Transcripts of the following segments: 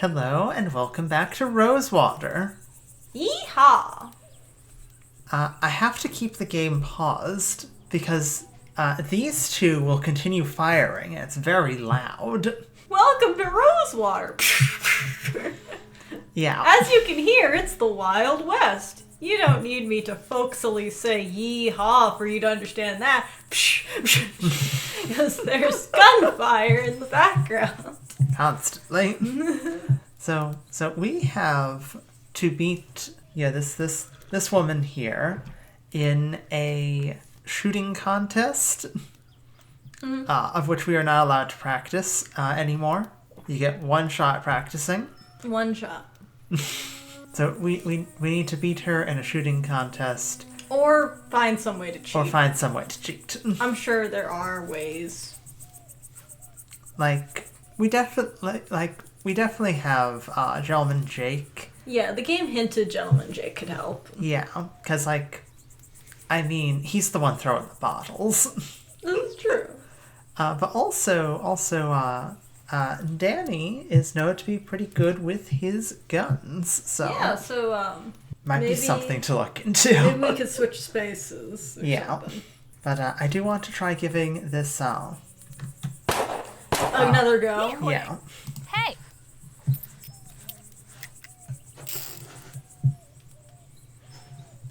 Hello, and welcome back to Rosewater. Yeehaw! I have to keep the game paused because these two will continue firing, and it's very loud. Welcome to Rosewater! Yeah. As you can hear, it's the Wild West. You don't need me to folksily say yeehaw for you to understand that. Because there's gunfire in the background. Constantly. So we have to beat this woman here in a shooting contest, of which we are not allowed to practice anymore. You get one shot practicing. One shot. So we need to beat her in a shooting contest. Or find some way to cheat. I'm sure there are ways. We definitely have Gentleman Jake. Yeah, the game hinted Gentleman Jake could help. Yeah, because he's the one throwing the bottles. That's true. But also, Danny is known to be pretty good with his guns. So yeah, so might be something to look into. Maybe we could switch spaces. Or something. But I do want to try giving this another go. Yeah. Hey.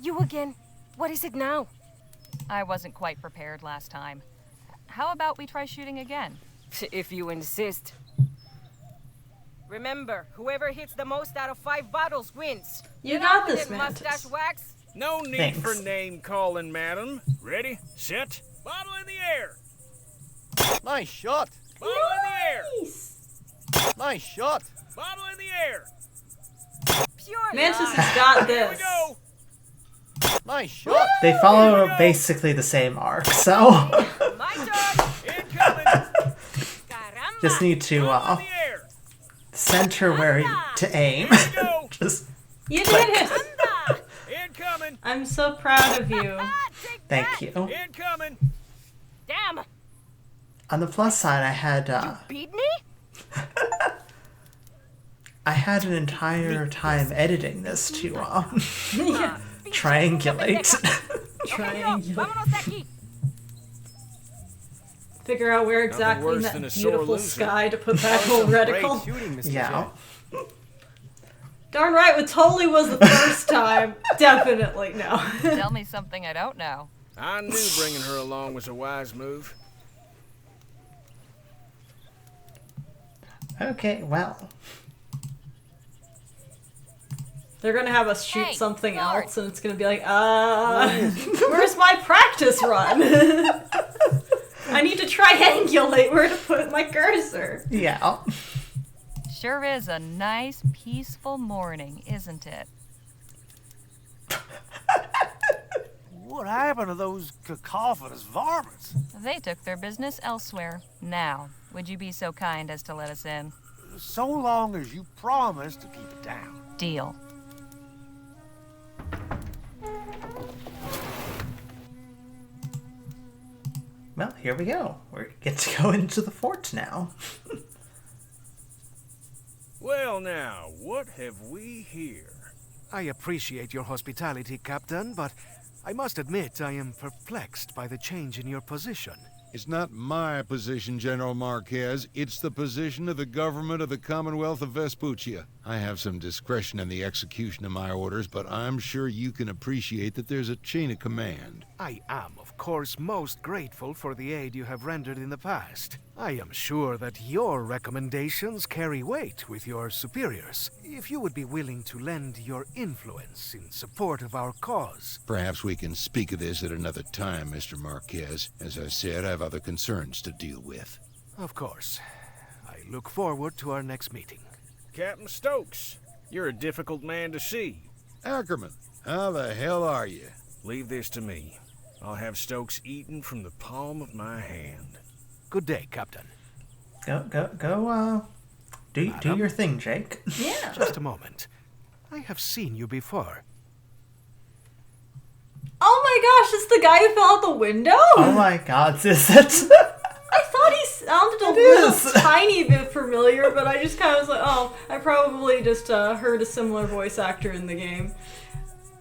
You again? What is it now? I wasn't quite prepared last time. How about we try shooting again? If you insist. Remember, whoever hits the most out of 5 bottles wins. You got this, Mantis. Mustache wax? No need Thanks. for name calling, madam. Ready, set, bottle in the air. Nice shot. Bottle in the air. Nice shot. Bottle in the air. Pure Mantis luck. has got Here we this. go. Nice shot. They follow basically the same arc, so My turn. Incoming. Caramba. just need to Bottle in the air. center where to aim. Here we go. Just You did it! Anda. Incoming. I'm so proud of you. Take thank that. you. Incoming. Damn. On the plus side, I had Beat me? an entire time editing this to Yeah. triangulate. Triangle. Vámonos de aquí. Figure out where exactly in worse that than a sore beautiful loser. sky to put that whole reticle. Shooting, Mr. Yeah. Darn right, it totally was the first time. Definitely no. Tell me something I don't know. I knew bringing her along was a wise move. Okay, well. They're gonna have us shoot Hey, something guard. else, and it's gonna be like, where's my practice run? I need to triangulate where to put my cursor. Yeah. Sure is a nice, peaceful morning, isn't it? What happened to those cacophonous varmints? They took their business elsewhere. Now, would you be so kind as to let us in? So long as you promise to keep it down. Deal. Well, here we go. We get to go into the fort now. Well now, what have we here? I appreciate your hospitality, Captain, but I must admit I am perplexed by the change in your position. It's not my position, General Marquez. It's the position of the government of the Commonwealth of Vespuccia. I have some discretion in the execution of my orders, but I'm sure you can appreciate that there's a chain of command. I am, of course, most grateful for the aid you have rendered in the past. I am sure that your recommendations carry weight with your superiors. If you would be willing to lend your influence in support of our cause. Perhaps we can speak of this at another time, Mr. Marquez. As I said, I have other concerns to deal with. Of course. I look forward to our next meeting. Captain Stokes, you're a difficult man to see. Ackerman, how the hell are you? Leave this to me. I'll have Stokes eaten from the palm of my hand. Good day, Captain. Go, do your thing, Jake. Yeah. Just a moment. I have seen you before. Oh my gosh, it's the guy who fell out the window? Oh my god, is it? I thought he sounded a is. tiny bit familiar, but I just kind of was like, oh, I probably just heard a similar voice actor in the game.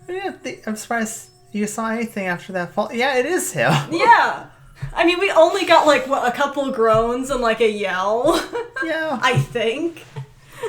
Yeah, I'm surprised you saw anything after that fall. Yeah, it is him. Yeah. I mean, we only got, like, what, a couple groans and, like, a yell. Yeah. I think.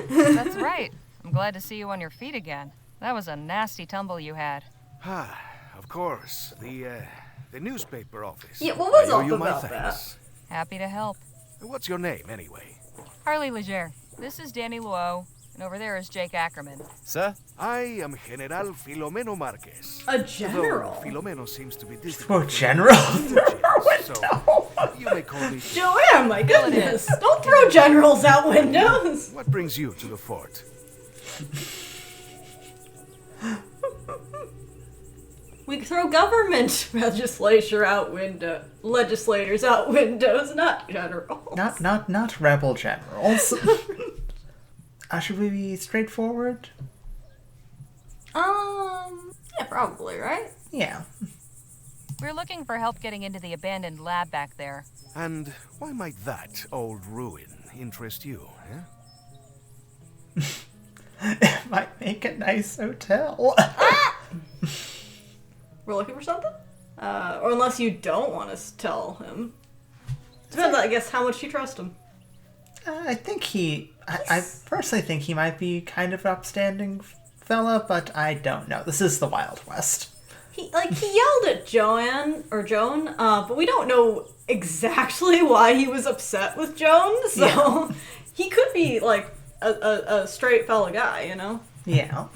That's right. I'm glad to see you on your feet again. That was a nasty tumble you had. Ah, of course. The newspaper office. Yeah, what was I owe up you my about thanks. Happy to help. What's your name, anyway? Harley Leger. This is Danny Luo, and over there is Jake Ackerman. Sir? I am General Filomeno Marquez. A general? Though Filomeno seems to be Oh, difficult. general. So, you may call me... Joanne, my goodness. Don't throw generals out windows. What brings you to the fort? We throw government legislators out windows, not generals. Not rebel generals. Should we be straightforward? Yeah, probably, right? Yeah. We're looking for help getting into the abandoned lab back there. And why might that old ruin interest you, eh? It might make a nice hotel. We're looking for something? Or unless you don't want us to tell him. Depends, I guess, how much you trust him. I think I personally think he might be kind of an upstanding fella, but I don't know. This is the Wild West. He yelled at Joan, but we don't know exactly why he was upset with Joan, so Yeah. he could be, like, a straight fella guy, you know? Yeah.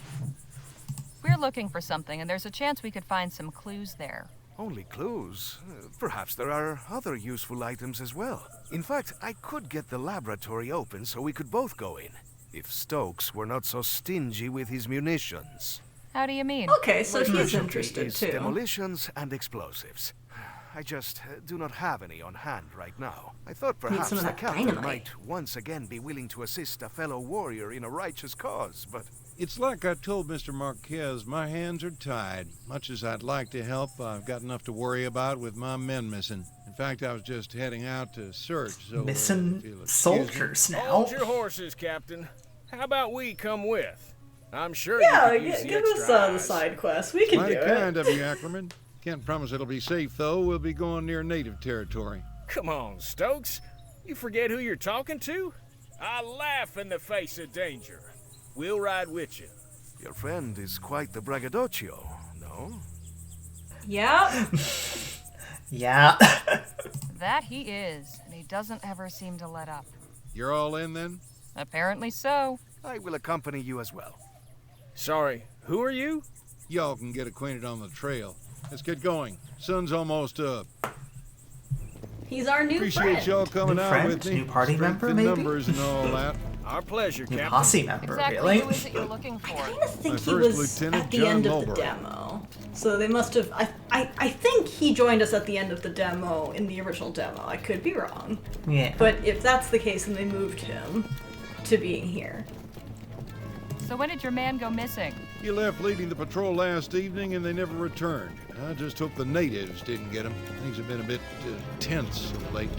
We're looking for something, and there's a chance we could find some clues there. Only clues? Perhaps there are other useful items as well. In fact, I could get the laboratory open so we could both go in. If Stokes were not so stingy with his munitions. How do you mean? Okay, so he's Specialty interested, is too. demolitions and explosives. I just do not have any on hand right now. I thought Need perhaps some of the that captain dynamite. might once again be willing to assist a fellow warrior in a righteous cause, but... It's like I told Mr. Marquez, my hands are tied. Much as I'd like to help, I've got enough to worry about with my men missing. In fact, I was just heading out to search, so... Missing if you'll excuse soldiers now. Hold your horses, Captain. How about we come with? I'm sure Yeah, you could use the give us extra the eyes. side quest. We can Mighty do kind it. of you, Ackerman. Can't promise it'll be safe, though. We'll be going near native territory. Come on, Stokes. You forget who you're talking to? I laugh in the face of danger. We'll ride with you. Your friend is quite the braggadocio, no? Yeah. Yeah. That he is, and he doesn't ever seem to let up. You're all in, then? Apparently so. I will accompany you as well. Sorry, who are you? Y'all can get acquainted on the trail. Let's get going. Sun's almost up. He's our new Appreciate friend. y'all coming New out friend? with me. New party Strength member, in maybe? numbers and all that. Our pleasure, New Captain. posse member, Exactly really? who is it you're looking for? I think My he first was lieutenant, at the John end of Mulberry. the demo. So they must have... I think he joined us at the end of the demo, in the original demo. I could be wrong. Yeah. But if that's the case, then they moved him to being here. So when did your man go missing? He left leading the patrol last evening and they never returned. I just hope the natives didn't get him. Things have been a bit tense of late.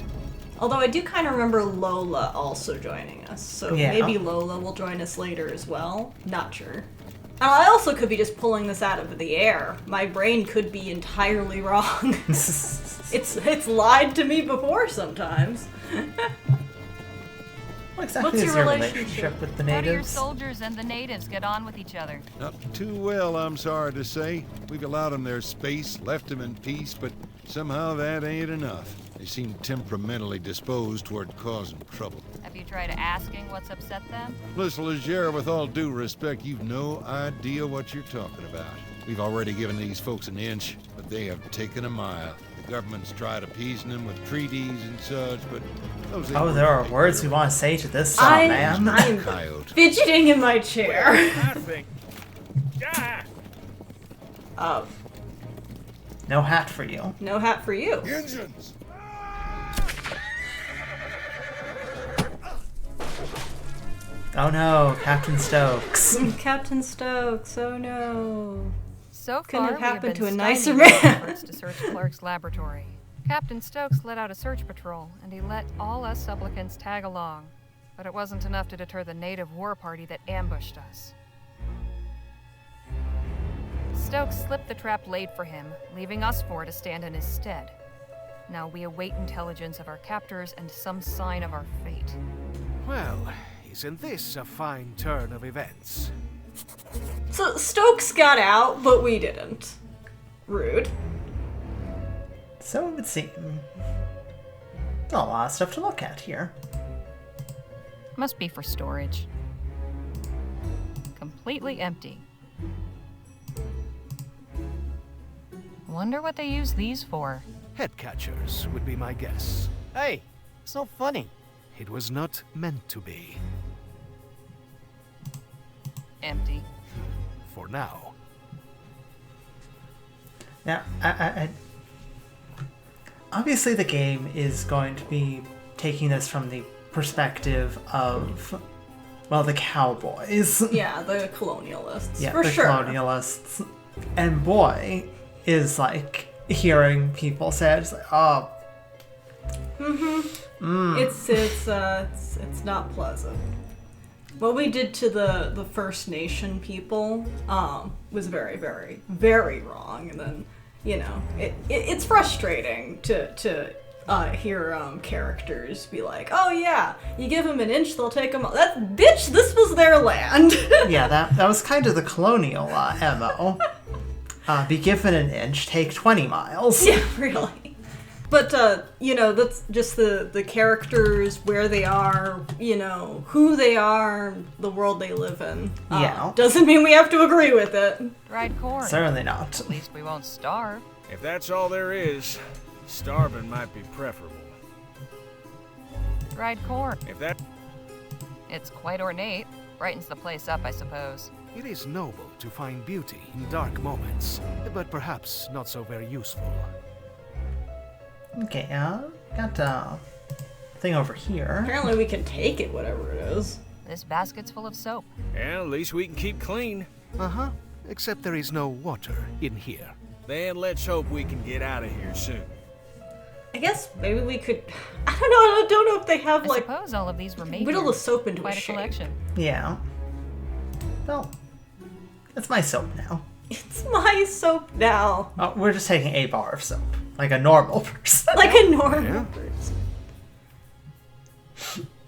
Although I do kind of remember Lola also joining us. So Yeah. maybe Lola will join us later as well. Not sure. I also could be just pulling this out of the air. My brain could be entirely wrong. It's lied to me before sometimes. What exactly What's is your your relationship? relationship with the How do your natives? soldiers and the natives get on with each other? Not too well, I'm sorry to say. We've allowed them their space, left them in peace, but somehow that ain't enough. They seem temperamentally disposed toward causing trouble. Have you tried asking what's upset them? Listen, Leger, with all due respect, you've no idea what you're talking about. We've already given these folks an inch, but they have taken a mile. The government's tried appeasing them with treaties and such, but those Oh, ain't there are worth words we their want to say to this song, man. I'm coyote. fidgeting in my chair. I think... Ah! No hat for you. No hat for you. Engines! Oh no, Captain Stokes. Captain Stokes, oh no. So Couldn't far, have happened we have to been a nicer stymied in man. efforts to search Clark's laboratory. Captain Stokes let out a search patrol, and he let all us supplicants tag along. But it wasn't enough to deter the native war party that ambushed us. Stokes slipped the trap laid for him, leaving us four to stand in his stead. Now we await intelligence of our captors and some sign of our fate. Well, isn't this a fine turn of events? So Stokes got out, but we didn't. Rude. So it would seem. A lot of stuff to look at here. Must be for storage. Completely empty. Wonder what they use these for. Head catchers would be my guess. Hey, it's not funny. It was not meant to be. Empty. For now. Now, I obviously the game is going to be taking this from the perspective of, well, the cowboys. Yeah, the colonialists. Yeah, for the sure. colonialists. And boy is like hearing people say it's like, oh. It's not pleasant. What we did to the First Nation people was very, very, very wrong. And then, you know, it's frustrating to hear characters be like, oh yeah, you give them an inch, they'll take them. Bitch, this was their land. Yeah, that was kind of the colonial MO. Be given an inch, take 20 miles. Yeah, really. But, you know, that's just the characters, where they are, you know, who they are, the world they live in. Yeah. Doesn't mean we have to agree with it. Dried corn. Certainly not. At least we won't starve. If that's all there is, starving might be preferable. Dried corn. If that... It's quite ornate. Brightens the place up, I suppose. It is noble to find beauty in dark moments, but perhaps not so very useful. Okay, got a thing over here. Apparently we can take it, whatever it is. This basket's full of soap. Well, at least we can keep clean. Uh-huh. Except there is no water in here. Then let's hope we can get out of here soon. I guess maybe we could... I don't know if they have, I like... suppose all of these were made whittle here. the soap into Quite a a shape. collection. Yeah. Well, it's my soap now. It's my soap now. Oh, we're just taking a bar of soap. Like a normal person. Like a normal Yeah. person.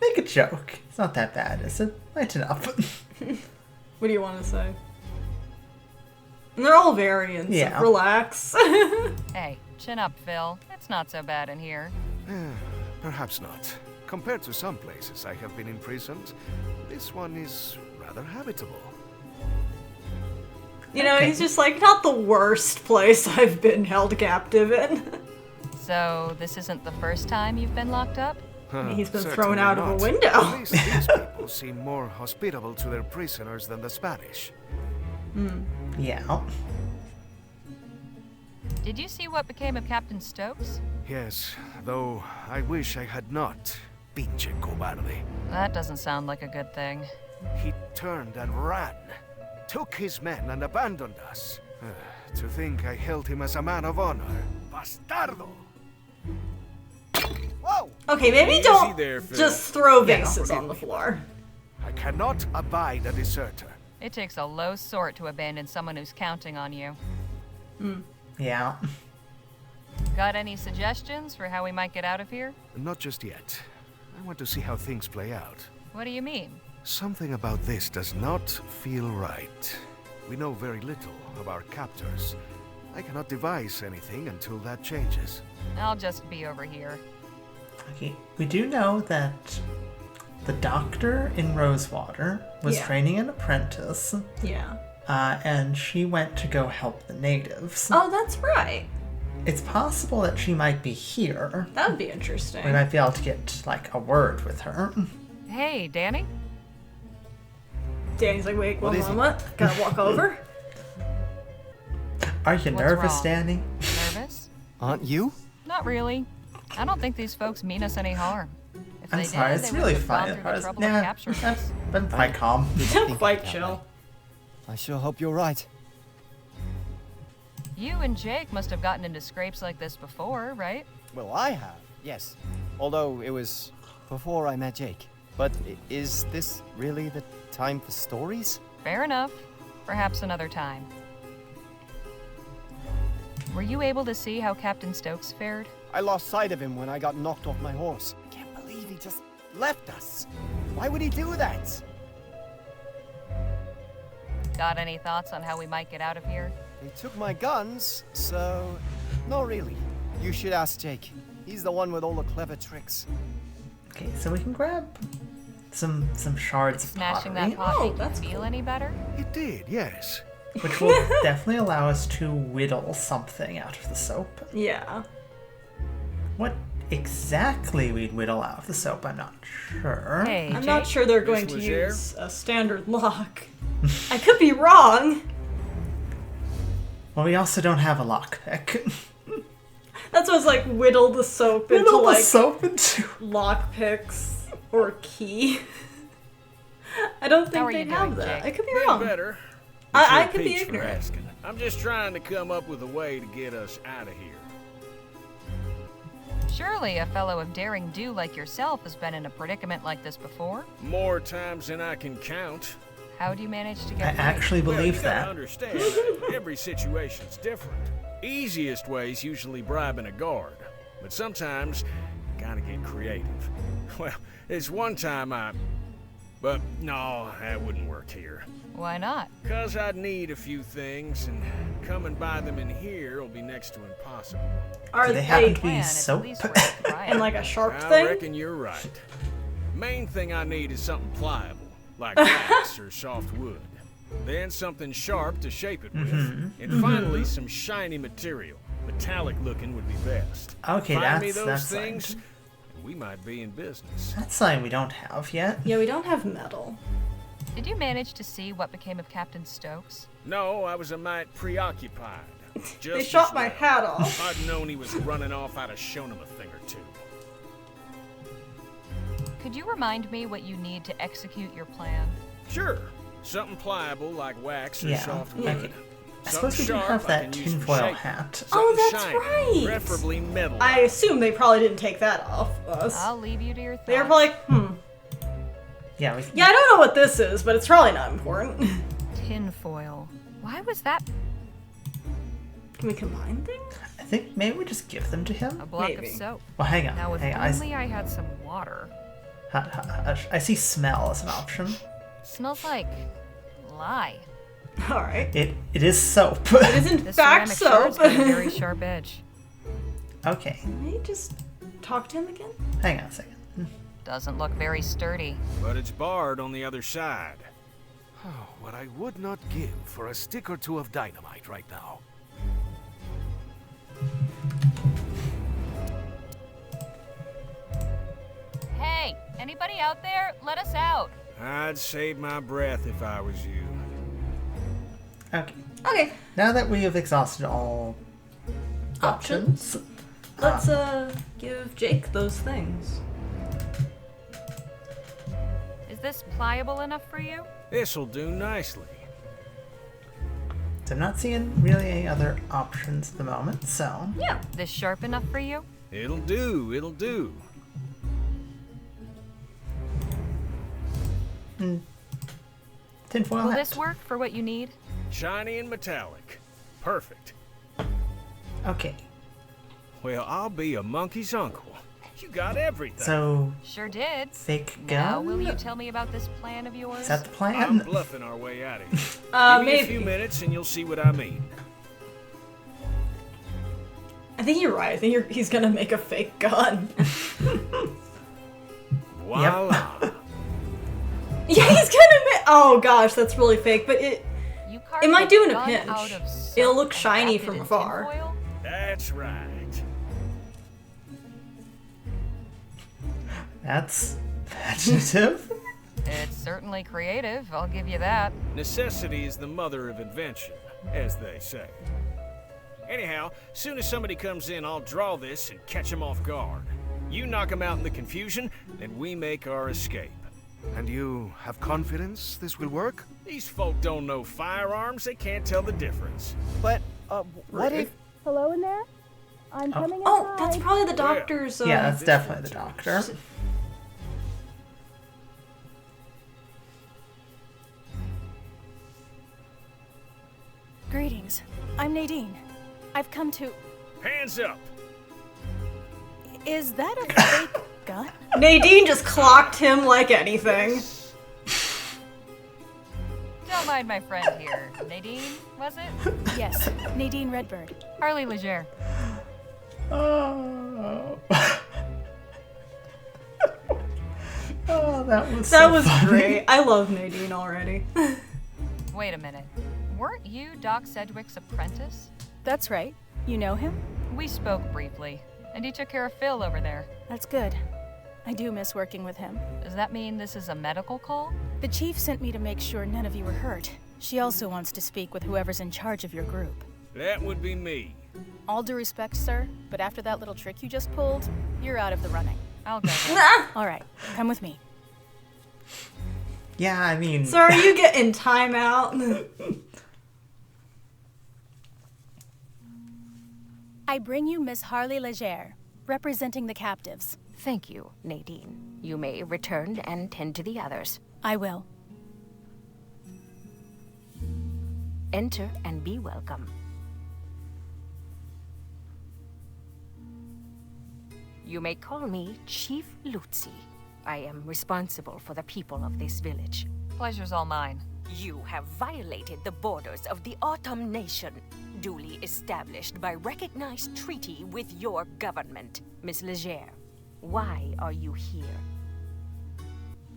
Make a joke. It's not that bad, is it? Lighten up. What do you want to say? And they're all variants. Yeah. So relax. Hey, chin up, Phil. It's not so bad in here. Perhaps not. Compared to some places I have been imprisoned, this one is rather habitable. You know, Okay. he's just like, not the worst place I've been held captive in. So, this isn't the first time you've been locked up? He's been Certainly thrown out of a not. window. At least these people seem more hospitable to their prisoners than the Spanish. Yeah. Did you see what became of Captain Stokes? Yes, though I wish I had not. Pinche cobarde. That doesn't sound like a good thing. He turned and ran. Took his men and abandoned us. To think I held him as a man of honor. Bastardo! Whoa! Okay, maybe Easy don't there, Phil. just throw Yeah, vases on the floor. I cannot abide a deserter. It takes a low sort to abandon someone who's counting on you. Yeah. Got any suggestions for how we might get out of here? Not just yet. I want to see how things play out. What do you mean? Something about this does not feel right. We know very little of our captors. I cannot devise anything until that changes. I'll just be over here. Okay. We do know that the doctor in Rosewater was Yeah. training an apprentice, Yeah. and she went to go help the natives. Oh, that's right. It's possible that she might be here. That would be interesting. We might be able to get, like, a word with her. Hey, Danny? Danny's like, wait, What one is it? moment. Gotta walk over. Are you What's nervous, wrong? Danny? Nervous? Aren't you? Not really. I don't think these folks mean us any harm. If I'm they sorry, did, it's they really wouldn't have fun. gone through the trouble of Nah, capturing us. I'm quite calm. I'm quite chill. I sure hope you're right. You and Jake must have gotten into scrapes like this before, right? Well, I have, yes. Although it was before I met Jake. But is this really the time for stories? Fair enough. Perhaps another time. Were you able to see how Captain Stokes fared? I lost sight of him when I got knocked off my horse. I can't believe he just left us. Why would he do that? Got any thoughts on how we might get out of here? They took my guns, so... No, really. You should ask Jake. He's the one with all the clever tricks. Okay, so we can grab some shards of Smashing pottery, that pot Oh, make you that's feel cool. any better? It did, yes. which will definitely allow us to whittle something out of the soap. Yeah. What exactly we'd whittle out of the soap, I'm not sure. Hey, I'm Jake. not sure they're going to Leger? use a standard lock. I could be wrong. Well, we also don't have a lockpick. That's what's like whittle the soap into Whittle the like soap into... lockpicks or key. I don't How think are you they'd have doing, that. Jake? I could be Been wrong. better. I Before could be Pete's for ignorant. asking. I'm just trying to come up with a way to get us out of here. Surely a fellow of daring do like yourself has been in a predicament like this before? More times than I can count. How do you manage to get I away? actually Well, believe you gotta that. understand, every situation's different. Easiest way's usually bribing a guard, but sometimes you gotta get creative. Well, there's one time but no, that wouldn't work here. Why not? 'Cause I'd need a few things, and coming by them in here will be next to impossible. Are Do they they happen to be Plan, it's soap? at least worth trying. in like a sharp I thing? reckon you're right. Main thing I need is something pliable, like wax or soft wood. Then something sharp to shape it with. And finally, some shiny material. Metallic looking would be best. Okay, Find me that's those something. things, and we might be in business. That's something we don't have yet. Yeah, we don't have metal. Did you manage to see what became of Captain Stokes? No, I was a mite preoccupied. Just They shot as my well. hat off. If I'd known he was running off, I'd have shown him a thing or two. Could you remind me what you need to execute your plan? Sure, something pliable like wax or Yeah, soft okay. wood. I suppose we do Something have sharp I that can use for tinfoil shaping. hat. Oh, Something that's shiny, right. Preferably metal. I assume they probably didn't take that off us. I'll leave you to your thoughts. They were probably like, Yeah, we yeah, I don't know what this is, but it's probably not important. Tinfoil. Why was that Can we combine things? I think maybe we just give them to him. a block Maybe. of soap? Well, hang on. Now, if hang on. only I had some water. I see smell as an option. Smells like lye. Alright. It is soap. It is in This fact ceramic soap. shard's got a very sharp edge. Okay, Can we just talk to him again? hang on a second. Doesn't look very sturdy. But it's barred on the other side. Oh, what I would not give for a stick or two of dynamite right now. Hey, anybody out there? Let us out. I'd save my breath if I was you. Okay, Okay, now that we have exhausted all options, let's give Jake those things. Is this pliable enough for you? This'll do nicely. so I'm not seeing really any other options at the moment, so... Yeah. This sharp enough for you? It'll do, it'll do. Tinfoil Will hat. this work for what you need? Shiny and metallic. Perfect. Okay, Well, I'll be a monkey's uncle. You got everything. so Sure did. fake Now, gun? will you tell me about this plan of yours? Is that the I'm plan? bluffing our way out of here. Give me a Maybe. few minutes and you'll see what I mean. I think you're right. I think he's gonna make a fake gun. Voila. Yeah, he's gonna make. Oh gosh, that's really fake. But You carved it might a do in a gun pinch. out of soap It'll look and shiny wrapped it from in afar. tinfoil? That's right. That's imaginative. It's certainly creative, I'll give you that. Necessity is the mother of invention, as they say. Anyhow, soon as somebody comes in, I'll draw this and catch them off guard. You knock them out in the confusion, then we make our escape. And you have confidence this will work? These folk don't know firearms, they can't tell the difference. But, what if... Hello in there? I'm coming Oh, inside. that's probably the doctor's. Yeah, that's definitely the doctor. Greetings. I'm Nadine. I've come to... Hands up! Is that a fake gun? Nadine just clocked him like anything. Don't mind my friend here. Nadine, was it? Yes, Nadine Redbird. Harley Leger. Oh. Oh, that was That so was funny. great. I love Nadine already. Wait a minute. Weren't you Doc Sedgwick's apprentice? That's right. You know him? We spoke briefly, and he took care of Phil over there. That's good. I do miss working with him. Does that mean this is a medical call? The chief sent me to make sure none of you were hurt. She also wants to speak with whoever's in charge of your group. That would be me. All due respect, sir, but after that little trick you just pulled, you're out of the running. I'll go then. All right, come with me. Yeah, I mean... Sir, you get in timeout. I bring you Miss Harley Leger, representing the captives. Thank you, Nadine. You may return and tend to the others. I will. Enter and be welcome. You may call me Chief Lutzi. I am responsible for the people of this village. Pleasure's all mine. You have violated the borders of the Autumn Nation, duly established by recognized treaty with your government. Miss Leger, why are you here?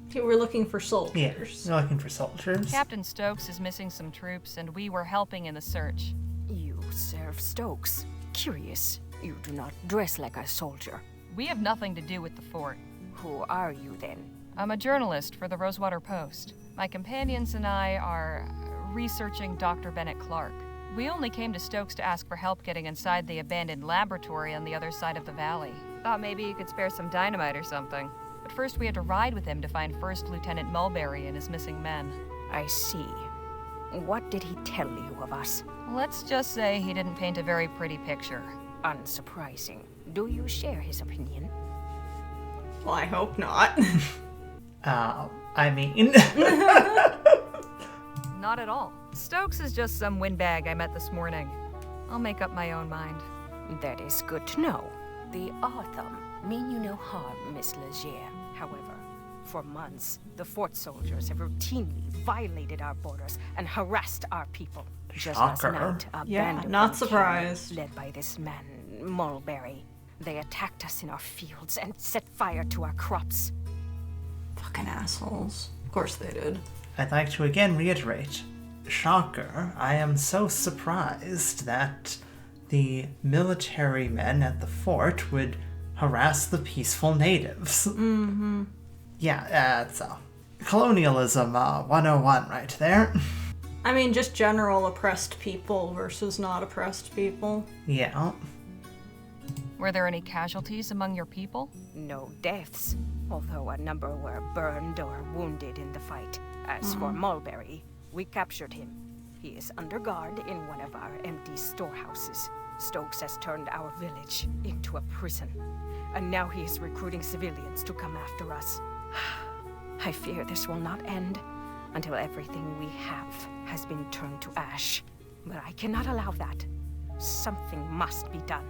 Okay, we're looking for Yeah, soldiers. you're looking for soldiers. Captain Stokes is missing some troops, and we were helping in the search. You serve Stokes. Curious. You do not dress like a soldier. We have nothing to do with the fort. Who are you then? I'm a journalist for the Rosewater Post. My companions and I are researching Dr. Bennett Clark. We only came to Stokes to ask for help getting inside the abandoned laboratory on the other side of the valley. Thought maybe you could spare some dynamite or something. But first we had to ride with him to find First Lieutenant Mulberry and his missing men. I see. What did he tell you of us? Let's just say he didn't paint a very pretty picture. Unsurprising. Do you share his opinion? Well, I hope not. I mean... Not at all. Stokes is just some windbag I met this morning. I'll make up my own mind. That is good to know. The Autumn mean you no harm, Miss Leger. However, for months, the fort soldiers have routinely violated our borders and harassed our people. Just last Shocker. night, a Yeah, band of not them surprised. came, led by this man, Mulberry. They attacked us in our fields and set fire to our crops. Fucking assholes. Of course they did. I'd like to again reiterate, shocker, I am so surprised that the military men at the fort would harass the peaceful natives. Mm-hmm. Yeah, it's colonialism 101 right there. I mean, just general oppressed people versus not oppressed people. Yeah. Were there any casualties among your people? No deaths, although a number were burned or wounded in the fight. As for Mulberry, we captured him. He is under guard in one of our empty storehouses. Stokes has turned our village into a prison, and now he is recruiting civilians to come after us. I fear this will not end until everything we have has been turned to ash. But I cannot allow that. Something must be done.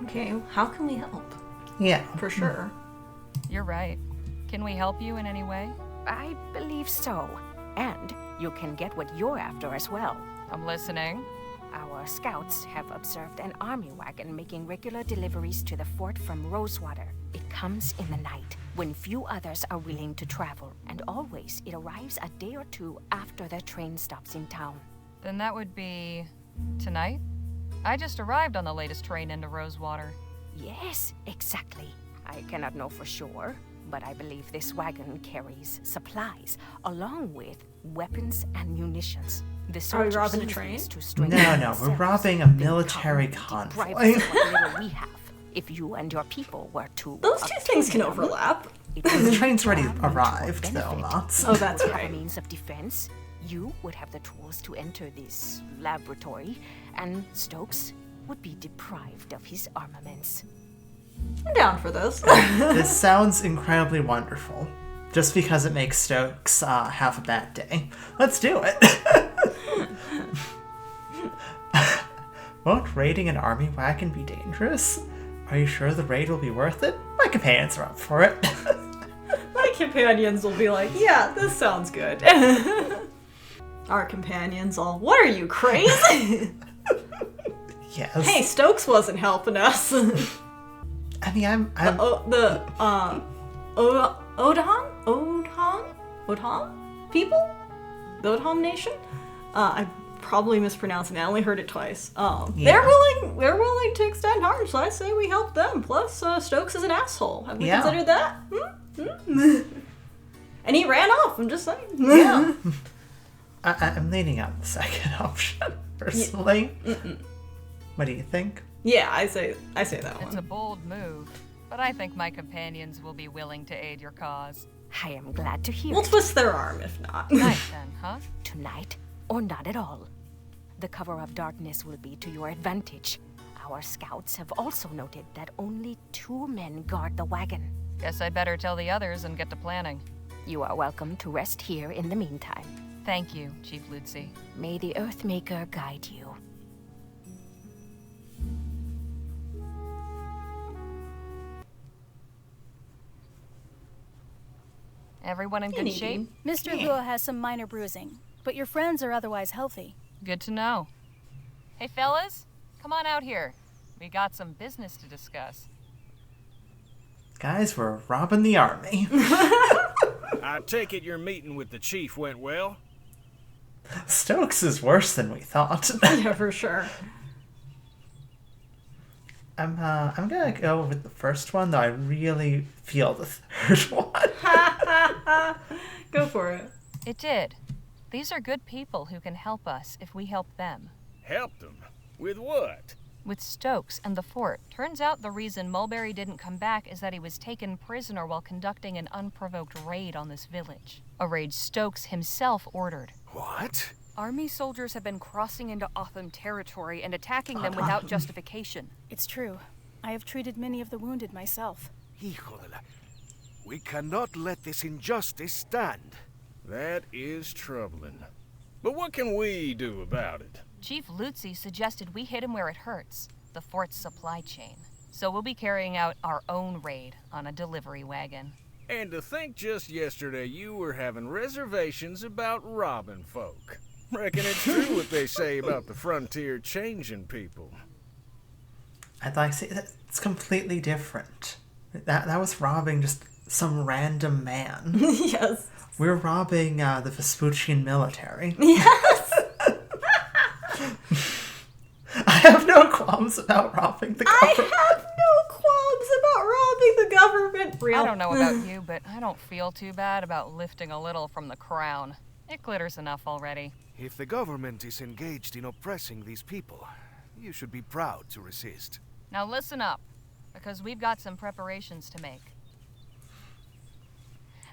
Okay, how can we help? Yeah. For sure. You're right. Can we help you in any way? I believe so. And you can get what you're after as well. I'm listening. Our scouts have observed an army wagon making regular deliveries to the fort from Rosewater. It comes in the night, when few others are willing to travel, and always it arrives a day or two after the train stops in town. Then that would be tonight? I just arrived on the latest train into Rosewater. Yes, exactly. I cannot know for sure, but I believe this wagon carries supplies, along with weapons and munitions. The Are we soldiers robbing a use train? these to strengthen No, we're themselves. robbing a They military come, convoy. deprive us of what little we have. If you and your people were to Those two things can obtain them, overlap. it The would train's already be our mutual arrived, though, benefit. Mats. Oh, that's As right. a means of defense, you would have the tools to enter this laboratory, and Stokes, would be deprived of his armaments. I'm down for this. This sounds incredibly wonderful. Just because it makes Stokes have a bad day. Let's do it. Won't raiding an army wagon be dangerous? Are you sure the raid will be worth it? My companions are up for it. My companions will be like, yeah, this sounds good. Our companions all, what are you, crazy? Yes. Hey, Stokes wasn't helping us. I mean, I'm Odhan people? The Odhan nation? I'm probably mispronouncing it. I only heard it twice. They're willing to extend harm, so I say we help them. Plus, Stokes is an asshole. Have we considered that? And he ran off, I'm just saying. Yeah. I'm leaning on the second option, personally. What do you think? Yeah, I say that one. It's a bold move, but I think my companions will be willing to aid your cause. I am glad to hear We'll it. twist their arm if not. Night then, huh? Tonight, or not at all. The cover of darkness will be to your advantage. Our scouts have also noted that only 2 men guard the wagon. Guess I'd better tell the others and get to planning. You are welcome to rest here in the meantime. Thank you, Chief Lutzi. May the Earthmaker guide you. Everyone in good shape? Mr. Hua has some minor bruising, but your friends are otherwise healthy. Good to know. Hey, fellas, come on out here. We got some business to discuss. Guys, we're robbing the army. I take it your meeting with the chief went well? Stokes is worse than we thought. Yeah, for sure. I'm gonna go with the first one, though I really feel the third one. Go for it. It did. These are good people who can help us if we help them. Helped them? With what? With Stokes and the fort. Turns out the reason Mulberry didn't come back is that he was taken prisoner while conducting an unprovoked raid on this village. A raid Stokes himself ordered. What? Army soldiers have been crossing into Otham territory and attacking them without justification. It's true. I have treated many of the wounded myself. Hijo de la... We cannot let this injustice stand. That is troubling. But what can we do about it? Chief Lutzi suggested we hit him where it hurts, the fort's supply chain. So we'll be carrying out our own raid on a delivery wagon. And to think just yesterday you were having reservations about robbing folk. Reckon it's true what they say about the frontier changing people. I'd like to say that it's completely different. That was robbing just some random man. Yes. We're robbing the Vespuccian military. Yes. I have no qualms about robbing the government. I have no qualms about robbing the government. Real. I don't know about you, but I don't feel too bad about lifting a little from the crown. It glitters enough already. If the government is engaged in oppressing these people, you should be proud to resist. Now listen up, because we've got some preparations to make.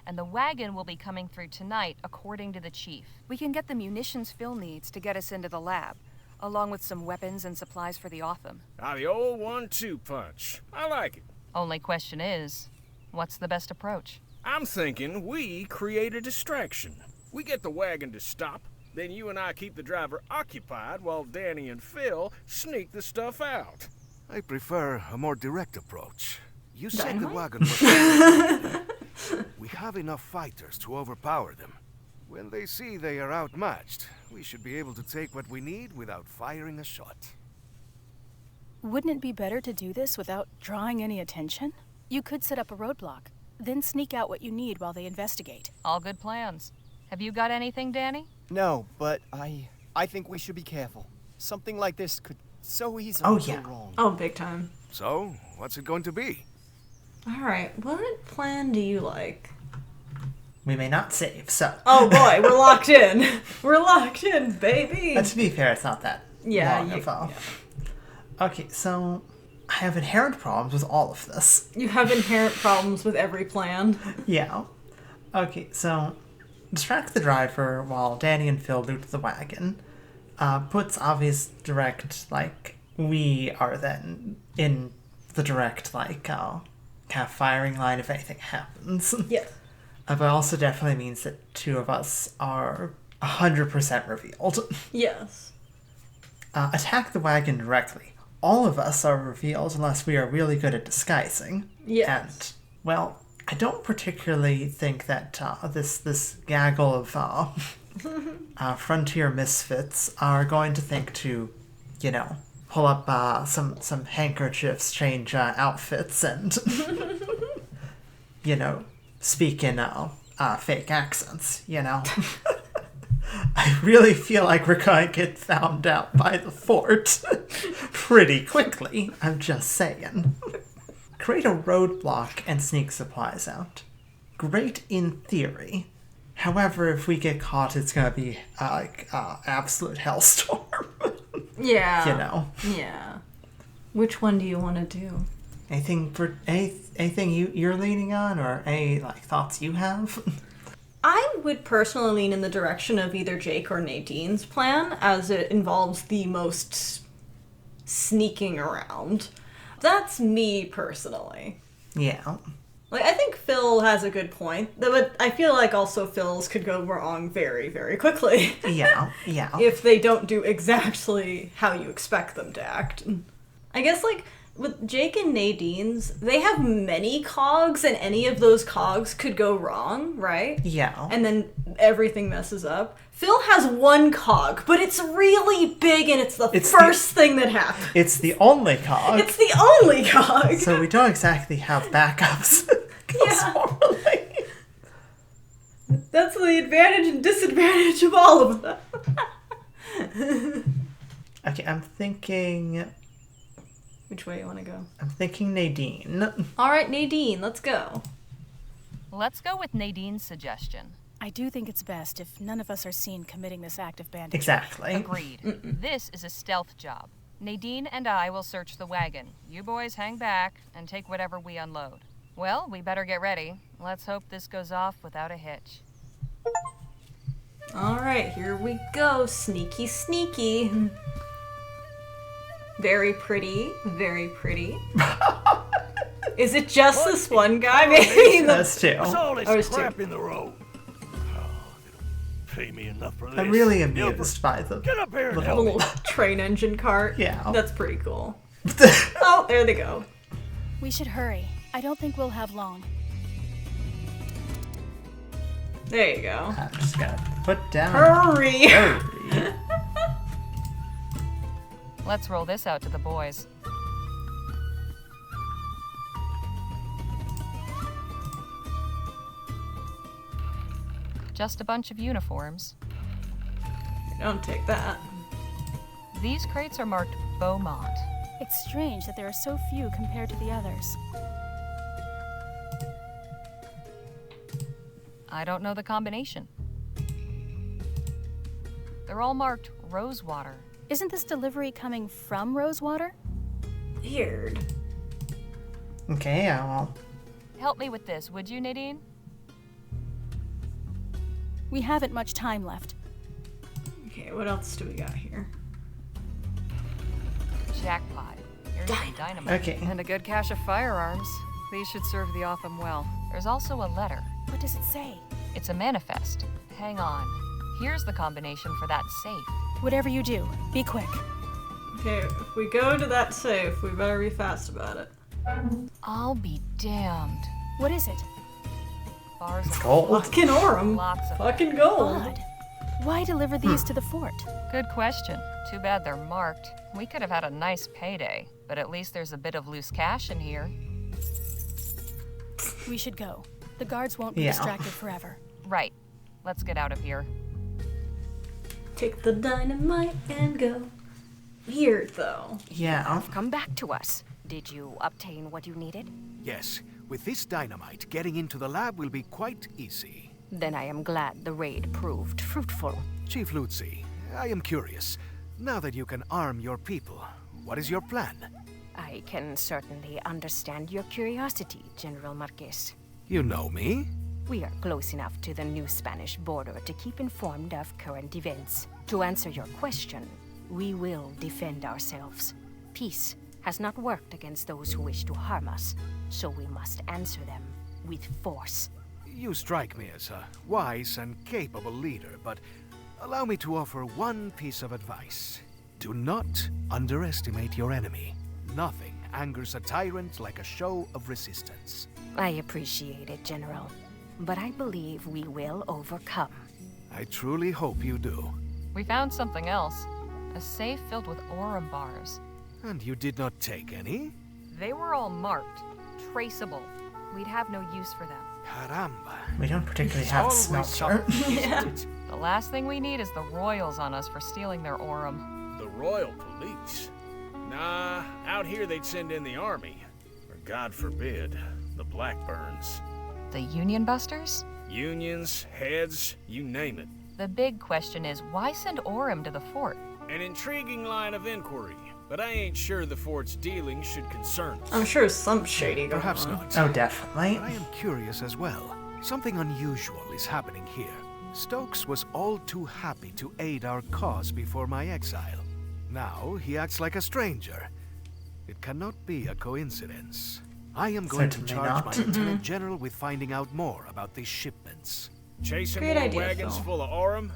And the wagon will be coming through tonight, according to the chief. We can get the munitions Phil needs to get us into the lab, along with some weapons and supplies for the Otham. The old 1-2 punch. I like it. Only question is, what's the best approach? I'm thinking we create a distraction. We get the wagon to stop, then you and I keep the driver occupied while Danny and Phil sneak the stuff out. I prefer a more direct approach. You said the wagon was... We have enough fighters to overpower them. When they see they are outmatched, we should be able to take what we need without firing a shot. Wouldn't it be better to do this without drawing any attention? You could set up a roadblock, then sneak out what you need while they investigate. All good plans. Have you got anything, Danny? No, but I think we should be careful. Something like this could so easily go wrong. Oh, big time. So, what's it going to be? Alright, what plan do you like? We may not save, so... Oh boy, we're locked in. We're locked in, baby. To be fair, it's not that long of a... Okay, so... I have inherent problems with all of this. You have inherent problems with every plan. Yeah. Okay, so... Distract the driver while Danny and Phil loot the wagon. Puts obvious direct, we are then in the direct, like, kind of firing line if anything happens. Yeah. But also definitely means that 2 of us are 100% revealed. Yes. Attack the wagon directly. All of us are revealed unless we are really good at disguising. Yes. And, well, I don't particularly think that this gaggle of frontier misfits are going to think to, pull up some handkerchiefs, change outfits, and, speak in fake accents, I really feel like we're going to get found out by the fort pretty quickly, I'm just saying. Create a roadblock and sneak supplies out. Great in theory. However, if we get caught, it's going to be absolute hellstorm. Yeah. Yeah. Which one do you want to do? Anything you're leaning on, or any thoughts you have? I would personally lean in the direction of either Jake or Nadine's plan, as it involves the most sneaking around. That's me personally. Yeah. I think Phil has a good point, but I feel like also Phil's could go wrong very, very quickly. Yeah. If they don't do exactly how you expect them to act. I guess, with Jake and Nadine's, they have many cogs, and any of those cogs could go wrong, right? Yeah. And then everything messes up. Phil has one cog, but it's really big, and it's the first thing that happens. It's the only cog. It's the only cog! So we don't exactly have backups. Yeah. That's the advantage and disadvantage of all of them. Okay, I'm thinking... Which way you want to go? I'm thinking Nadine. Alright, Nadine, let's go. Let's go with Nadine's suggestion. I do think it's best if none of us are seen committing this act of banditry. Exactly. Agreed. This is a stealth job. Nadine and I will search the wagon. You boys hang back and take whatever we unload. Well, we better get ready. Let's hope this goes off without a hitch. Alright, here we go. Sneaky, sneaky. Very pretty. Very pretty. Is it just this one guy? Maybe that's 2. What's all this it's crap 2. in the road? Pay me enough for this. I'm really amused by the Get up here and The help me. little train engine cart. Yeah. That's pretty cool. Oh, there they go. We should hurry. I don't think we'll have long. There you go. I'm just gonna put down... Hurry! Let's roll this out to the boys. Just a bunch of uniforms. Don't take that. These crates are marked Beaumont. It's strange that there are so few compared to the others. I don't know the combination. They're all marked Rosewater. Isn't this delivery coming from Rosewater? Weird. Okay, well... Help me with this, would you, Nadine? We haven't much time left. Okay, what else do we got here? Jackpot. Here's some dynamite. Okay. And a good cache of firearms. These should serve the Otham well. There's also a letter. What does it say? It's a manifest. Hang on. Here's the combination for that safe. Whatever you do, be quick. Okay, if we go to that safe, we better be fast about it. I'll be damned. What is it? Bars of Gold. Fucking Orem. Lots of Fucking gold. Odd. Why deliver these to the fort? Good question. Too bad they're marked. We could have had a nice payday, but at least there's a bit of loose cash in here. We should go. The guards won't be distracted forever. Right. Let's get out of here. Take the dynamite and go. Weird, though. Yeah. Come back to us. Did you obtain what you needed? Yes, with this dynamite, getting into the lab will be quite easy. Then I am glad the raid proved fruitful. Chief Lutzi, I am curious. Now that you can arm your people, what is your plan? I can certainly understand your curiosity, General Marquez. You know me? We are close enough to the new Spanish border to keep informed of current events. To answer your question, we will defend ourselves. peace has not worked against those who wish to harm us, so we must answer them with force. You strike me as a wise and capable leader, but allow me to offer one piece of advice. Do not underestimate your enemy. Nothing angers a tyrant like a show of resistance. I appreciate it, General, but I believe we will overcome. I truly hope you do. We found something else. A safe filled with Aurum bars. And you did not take any? They were all marked. Traceable. We'd have no use for them. Caramba. We don't particularly have a smelter. Yeah. The last thing we need is the Royals on us for stealing their Aurum. The Royal Police? Nah, out here they'd send in the army. Or God forbid, the Blackburns. The Union Busters? Unions, heads, you name it. The big question is, why send Aurum to the fort? An intriguing line of inquiry, but I ain't sure the fort's dealings should concern us. I'm sure some shady going Perhaps on. not. Oh, definitely. But I am curious as well. Something unusual is happening here. Stokes was all too happy to aid our cause before my exile. Now he acts like a stranger. It cannot be a coincidence. I am going to Certainly charge not. my Lieutenant General with finding out more about these shipments. Chasing Great more idea, wagons Phil. full of Aurum?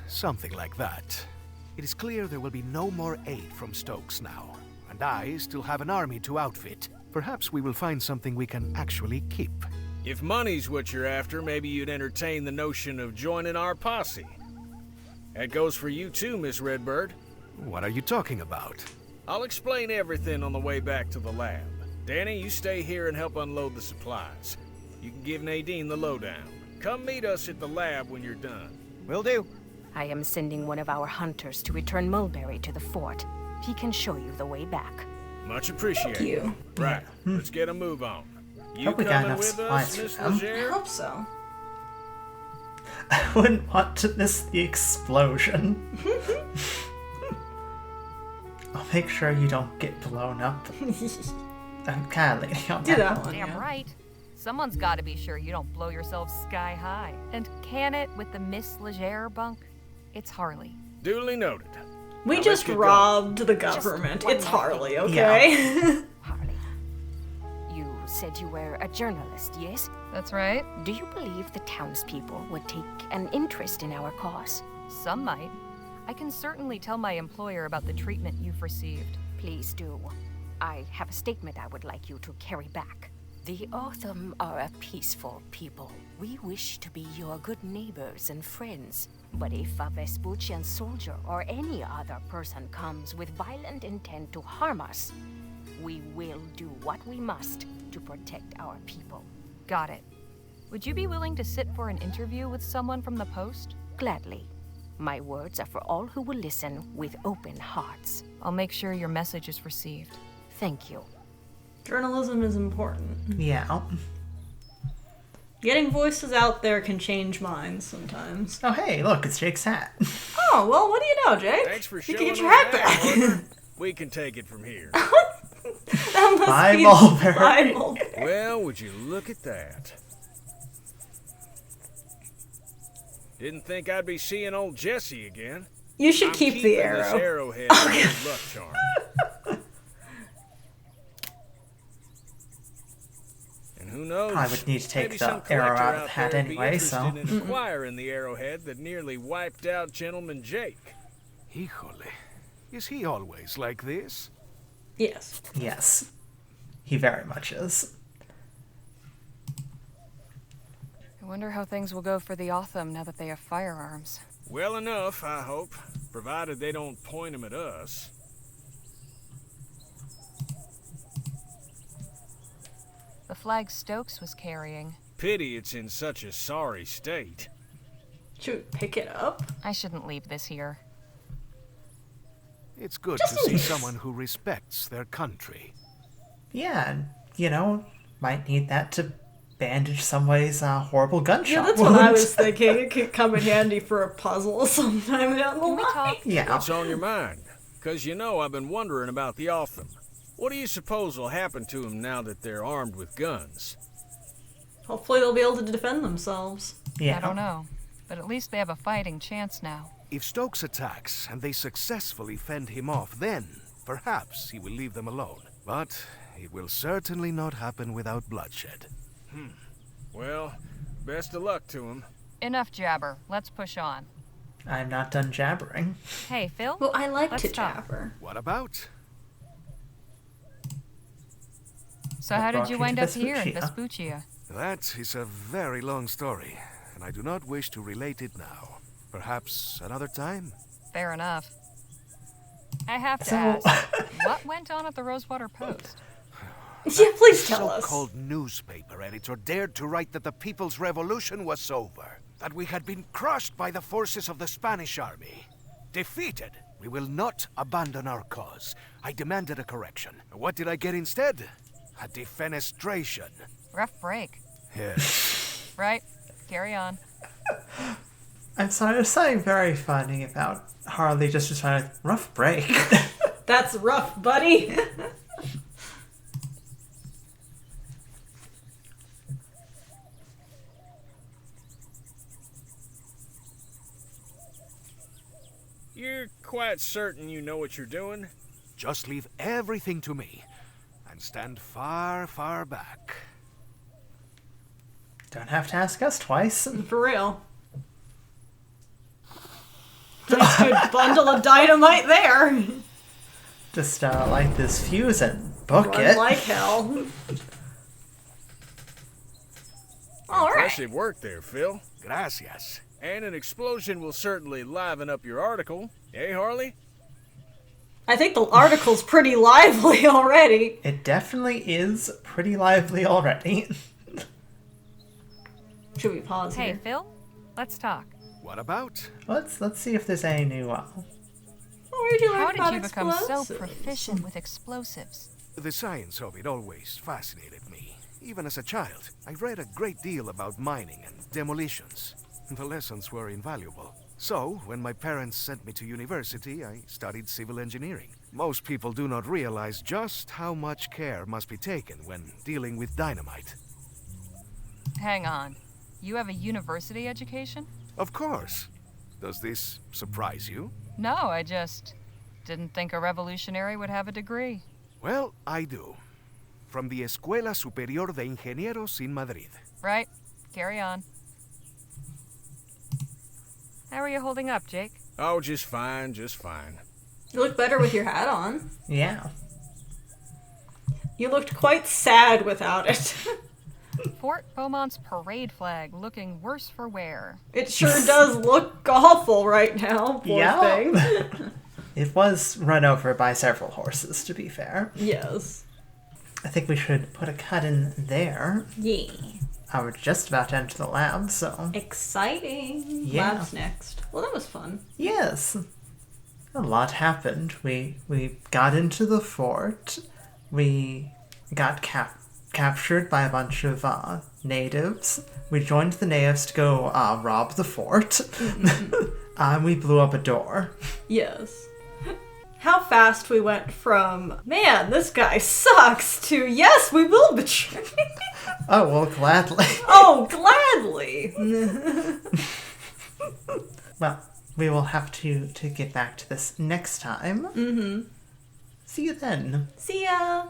Something like that. It is clear there will be no more aid from Stokes now, and I still have an army to outfit. Perhaps we will find something we can actually keep. If money's what you're after, maybe you'd entertain the notion of joining our posse. That goes for you too, Miss Redbird. What are you talking about? I'll explain everything on the way back to the lab. Danny, you stay here and help unload the supplies. You can give Nadine the lowdown. Come meet us at the lab when you're done. Will do. I am sending one of our hunters to return Mulberry to the fort. He can show you the way back. Much appreciated. Thank you. Right, let's get a move on. You Hope we got coming enough with us, supplies Miss for them. I Leger? hope so. I wouldn't want to miss the explosion. I'll make sure you don't get blown up. I'm kind of leaning on Do that one. Damn Yeah. right. Someone's got to be sure you don't blow yourself sky high. And can it with the Miss Leger bunk? It's Harley. Duly noted. We Now just let's get robbed the government. one It's more Harley, thing. okay? Harley, you said you were a journalist, yes? That's right. Do you believe the townspeople would take an interest in our cause? Some might. I can certainly tell my employer about the treatment you've received. Please do. I have a statement I would like you to carry back. The Autumn are a peaceful people. We wish to be your good neighbors and friends. But if a Vespuccian soldier or any other person comes with violent intent to harm us, we will do what we must to protect our people. Got it. Would you be willing to sit for an interview with someone from the Post? Gladly. My words are for all who will listen with open hearts. I'll make sure your message is received. Thank you. Journalism is important. Yeah. Getting voices out there can change minds sometimes. Oh, hey, look, it's Jake's hat. Oh, well, what do you know, Jake? Thanks for You showing can get us your hat that, back. partner. We can take it from here. That must Bye, be Mulberry. Bye, Mulberry. Well, would you look at that? Didn't think I'd be seeing old Jesse again. You should I'm keep the keeping arrow. This arrowhead as a luck charm. And who knows? I would need to take maybe the some arrow collector out of the hat there would be anyway, so- interested in acquiring the arrowhead that nearly wiped out Gentleman Jake. Híjole. Is he always like this? Yes. Yes. He very much is. I wonder how things will go for the Autumn now that they have firearms. Well enough, I hope, provided they don't point them at us. The flag Stokes was carrying. Pity it's in such a sorry state. Should we pick it up? I shouldn't leave this here. It's good Just to see in- someone who respects their country. Yeah, and, you know, might need that to bandage somebody's horrible gunshot Yeah, that's wound. what I was thinking. It could come in handy for a puzzle sometime down the Can we line. talk? Yeah. What's on your mind? 'Cause you know I've been wondering about the Autumn. What do you suppose will happen to them now that they're armed with guns? Hopefully they'll be able to defend themselves. Yeah. I don't know. But at least they have a fighting chance now. If Stokes attacks and they successfully fend him off, then perhaps he will leave them alone. But it will certainly not happen without bloodshed. Well, best of luck to him. Enough jabber. Let's push on. I'm not done jabbering. Hey, Phil? Well, I like Let's to talk. jabber. What about? So What how did brought you you wind to up here in Vespuccia? Vespuccia? That is a very long story, and I do not wish to relate it now. Perhaps another time? Fair enough. I have to So- ask, what went on at the Rosewater Post? Yeah, please tell us. So-called newspaper editor dared to write that the People's Revolution was over, that we had been crushed by the forces of the Spanish army. Defeated, we will not abandon our cause. I demanded a correction. What did I get instead? A defenestration. Rough break. Yes. Right. Carry on. I'm sorry, there's something very funny about Harley just decided, rough break. That's rough, buddy. You're quite certain you know what you're doing? Just leave everything to me, and stand far, far back. Don't have to ask us twice. For real. Nice good bundle of dynamite there. Just light this fuse and book Run it. like hell. All right. Impressive work there, Phil. Gracias. And an explosion will certainly liven up your article. Eh, Harley? I think the article's pretty lively already. It definitely is pretty lively already. Should we pause Hey, here? Phil? Let's talk. What about? Let's see if there's any new Where'd you learn How did about you become so explosives? proficient with explosives? The science of it always fascinated me. Even as a child, I read a great deal about mining and demolitions. The lessons were invaluable. So, when my parents sent me to university, I studied civil engineering. Most people do not realize just how much care must be taken when dealing with dynamite. Hang on. You have a university education? Of course. Does this surprise you? No, I just didn't think a revolutionary would have a degree. Well, I do. From the Escuela Superior de Ingenieros in Madrid. Right. Carry on. How are you holding up, Jake? Oh, just fine, just fine. You look better with your hat on. Yeah. You looked quite sad without it. Fort Beaumont's parade flag looking worse for wear. It sure does look awful right now, poor Yeah. thing. It was run over by several horses, to be fair. Yes. I think we should put a cut in there. Yeah. I was just about to enter the lab, so... Exciting. Yeah. Lab's next. Well, that was fun. Yes. A lot happened. We got into the fort. We got captured by a bunch of natives. We joined the natives to go rob the fort. We blew up a door. Yes. How fast we went from, man, this guy sucks, to, yes, we will betray. Oh, well, gladly. Oh, gladly. Well, we will have to get back to this next time. Mm-hmm. See you then. See ya.